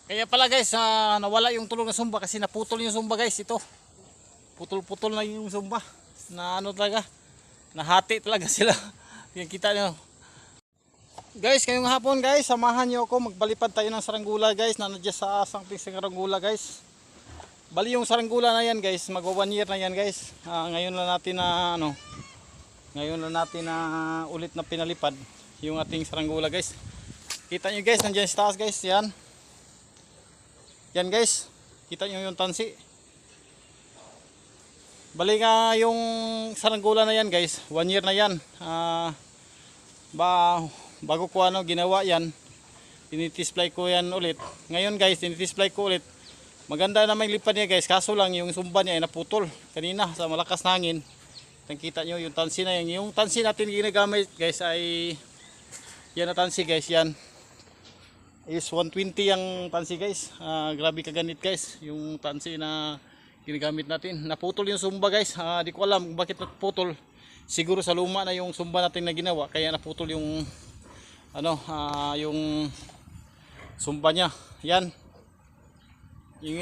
Kaya pala guys, nawala yung tulong na sumba kasi naputol yung sumba guys. Ito, putol-putol na yung sumba. Na ano talaga, nahati talaga sila. Yan kita nyo. Guys, ngayong hapon guys, samahan nyo ako. Magbalipad tayo ng saranggula guys. Na nandiyan sa sangping saranggula guys. Bali yung saranggula na yan guys, magwa 1 year na yan guys. Ngayon lang natin na ngayon lang natin na ulit na pinalipad yung ating saranggula guys. Kita nyo guys, nandiyan sa taas guys, yan. Yan guys, kita nyo yung tansi. Bali nga yung saranggula na yan guys, 1 year na yan. Bago ko ginawa yan, tinitisplay ko yan ulit. Ngayon guys, tinitisplay ko ulit. Maganda naman yung lipad niya guys, kaso lang yung sumba niya ay naputol kanina sa malakas na hangin. Kita nyo yung tansi na yan. Yung tansi natin ginagamit guys ay yan na tansi guys, yan is 120 yung tansi guys. Grabe kaganit guys yung tansi na ginagamit natin. Naputol yung sumba guys. Di ko alam kung bakit naputol. Siguro sa luma na yung sumba natin na ginawa kaya naputol yung yung sumba niya. Yan. Yung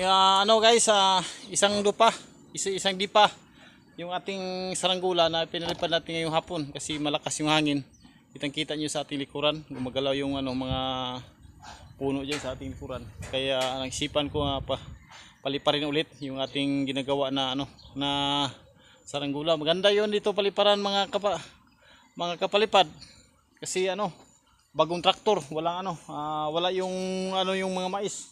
guys, isang dipa yung ating saranggula na pinalipad natin ngayong hapon kasi malakas yung hangin. Kitang-kita niyo sa ating likuran, gumagalaw yung mga puno diyan sa ating likuran. Kaya nagsipan ko paliparin ulit yung ating ginagawa na na saranggula. Maganda 'yon dito paliparan mga kapalipad. Kasi bagong traktor, walang wala yung yung mga mais.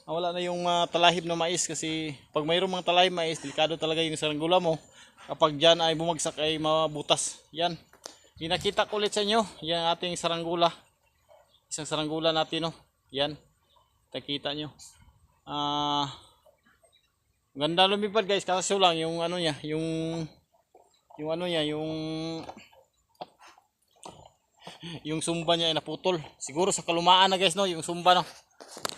Wala na yung talahib na mais kasi pag mayroong mga talahib mais, delikado talaga yung saranggula mo. Kapag diyan ay bumagsak ay mabutas. Yan. Pinakita ko ulit sa inyo, yan ating saranggula. Isang saranggula natin Yan. Nakita nyo. Ganda lumipad guys, kaso lang yung niya, yung sumba niya ay naputol. Siguro sa kalumaan na guys yung sumba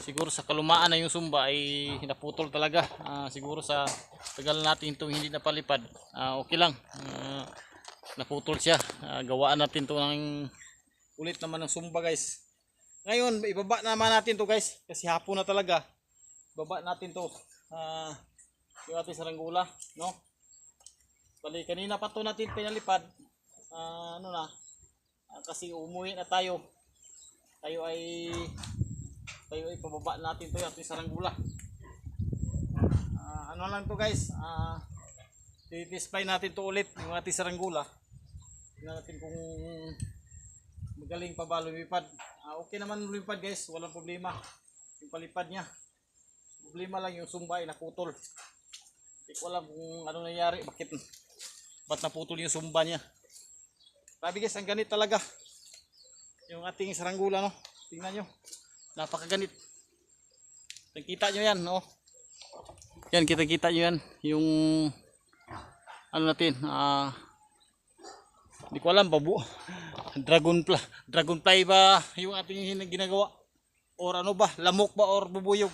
Siguro sa kalumaan na yung sumba ay naputol talaga. Siguro sa tagal natin itong hindi napalipad. Okay lang. Naputol siya. Gawaan natin to ng ulit naman ng sumba guys. Ngayon ibaba naman natin to guys kasi hapon na talaga. Ibaba natin to yung ating saranggula, Bali kanina pa to natin pinalipad. Kasi umuwi na tayo. Tayo ay pababa natin to yung ating saranggula. Lang to guys. I-display natin to ulit yung ating saranggula. Tingnan natin kung magaling pa ba lumipad. Okay naman lumipad guys, walang problema yung palipad niya. Problema lang yung sumba ay naputol. Hindi ko alam kung ano nangyari, ba't naputol yung sumba niya. Grabe guys, ang ganit talaga yung ating saranggula tingnan nyo, napakaganit. Kita nyo yan yan, kita nyo yan yung natin hindi ko alam dragonfly ba yung ating ginagawa or ba, lamok ba or bubuyog.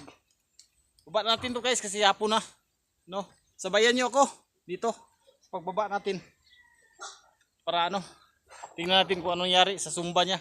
Baba natin to guys kasi hapon na sabayan nyo ako dito pagbaba natin para tingnan natin kung anong nangyari sa sumba niya.